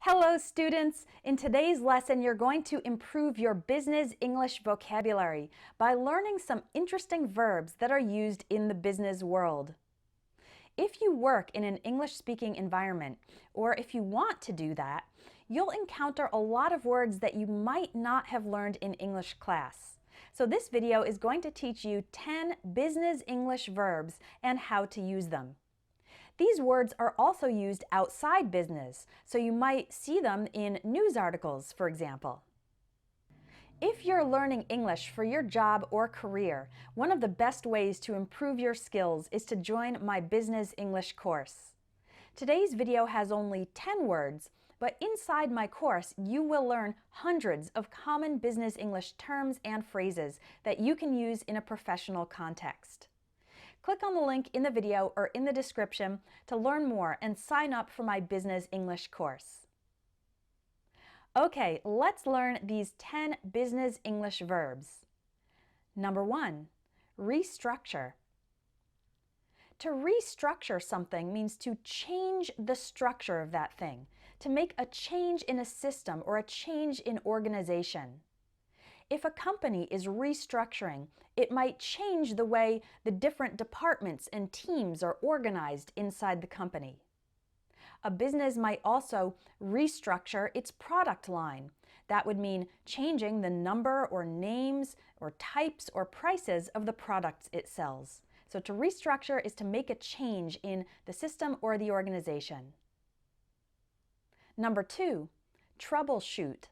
Hello students! In today's lesson, you're going to improve your business English vocabulary by learning some interesting verbs that are used in the business world. If you work in an English-speaking environment, or if you want to do that, you'll encounter a lot of words that you might not have learned in English class. So this video is going to teach you 10 business English verbs and how to use them. These words are also used outside business, so you might see them in news articles, for example. If you're learning English for your job or career, one of the best ways to improve your skills is to join my Business English course. Today's video has only 10 words, but inside my course you will learn hundreds of common business English terms and phrases that you can use in a professional context. Click on the link in the video or in the description to learn more and sign up for my Business English course. Okay, let's learn these 10 business English verbs. Number 1, restructure. To restructure something means to change the structure of that thing, to make a change in a system or a change in organization. If a company is restructuring, it might change the way the different departments and teams are organized inside the company. A business might also restructure its product line. That would mean changing the number or names or types or prices of the products it sells. So to restructure is to make a change in the system or the organization. Number 2, troubleshoot.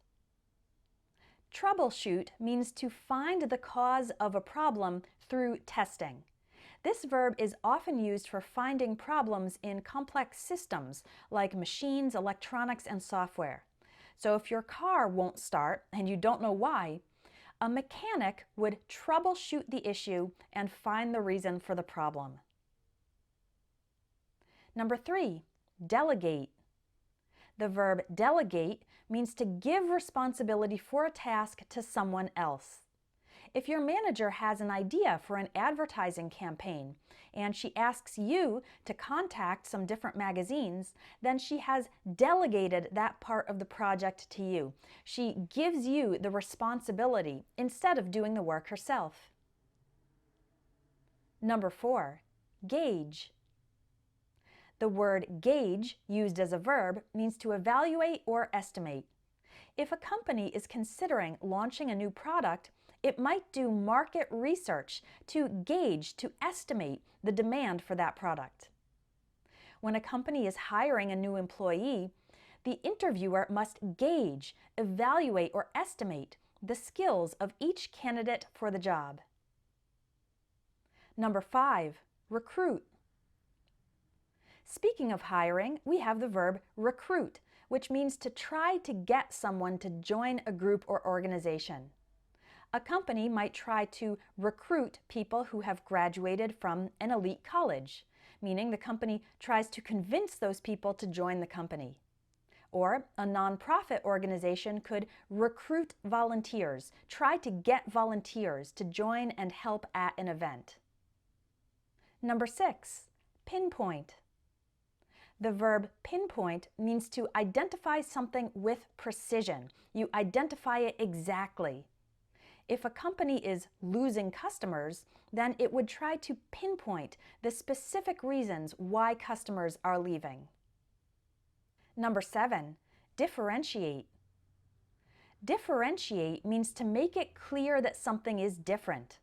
Troubleshoot means to find the cause of a problem through testing. This verb is often used for finding problems in complex systems like machines, electronics, and software. So if your car won't start and you don't know why, a mechanic would troubleshoot the issue and find the reason for the problem. Number 3, delegate. The verb delegate means to give responsibility for a task to someone else. If your manager has an idea for an advertising campaign and she asks you to contact some different magazines, then she has delegated that part of the project to you. She gives you the responsibility instead of doing the work herself. Number 4, gauge. The word gauge, used as a verb, means to evaluate or estimate. If a company is considering launching a new product, it might do market research to gauge, to estimate the demand for that product. When a company is hiring a new employee, the interviewer must gauge, evaluate, or estimate the skills of each candidate for the job. Number 5, recruit. Speaking of hiring, we have the verb recruit, which means to try to get someone to join a group or organization. A company might try to recruit people who have graduated from an elite college, meaning the company tries to convince those people to join the company. Or a nonprofit organization could recruit volunteers, try to get volunteers to join and help at an event. Number 6, pinpoint. The verb pinpoint means to identify something with precision. You identify it exactly. If a company is losing customers, then it would try to pinpoint the specific reasons why customers are leaving. Number 7, differentiate. Differentiate means to make it clear that something is different.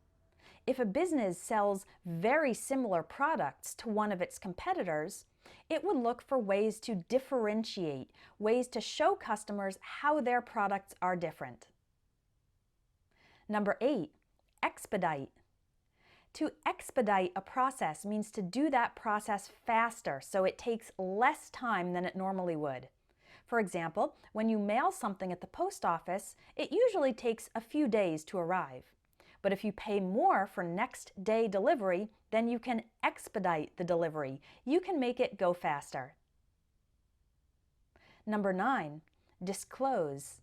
If a business sells very similar products to one of its competitors, it would look for ways to differentiate, ways to show customers how their products are different. Number 8, expedite. To expedite a process means to do that process faster, so it takes less time than it normally would. For example, when you mail something at the post office, it usually takes a few days to arrive. But if you pay more for next day delivery, then you can expedite the delivery. You can make it go faster. Number 9, disclose.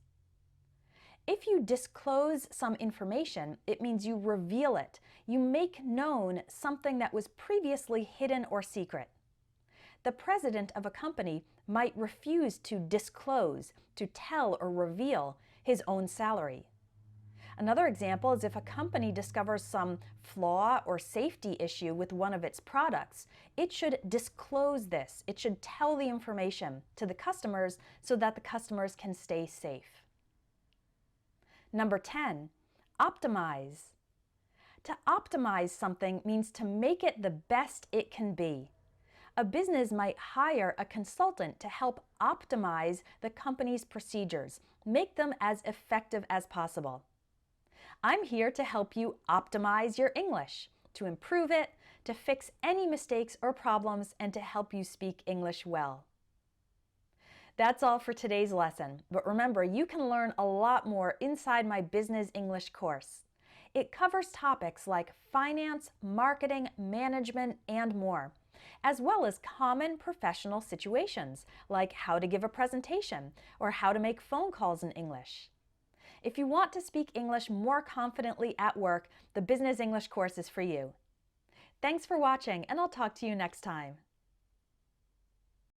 If you disclose some information, it means you reveal it. You make known something that was previously hidden or secret. The president of a company might refuse to disclose, to tell or reveal his own salary. Another example is if a company discovers some flaw or safety issue with one of its products, it should disclose this. It should tell the information to the customers so that the customers can stay safe. Number 10, optimize. To optimize something means to make it the best it can be. A business might hire a consultant to help optimize the company's procedures, make them as effective as possible. I'm here to help you optimize your English, to improve it, to fix any mistakes or problems, and to help you speak English well. That's all for today's lesson, but remember, you can learn a lot more inside my Business English course. It covers topics like finance, marketing, management, and more, as well as common professional situations, like how to give a presentation or how to make phone calls in English. If you want to speak English more confidently at work, the Business English course is for you. Thanks for watching, and I'll talk to you next time.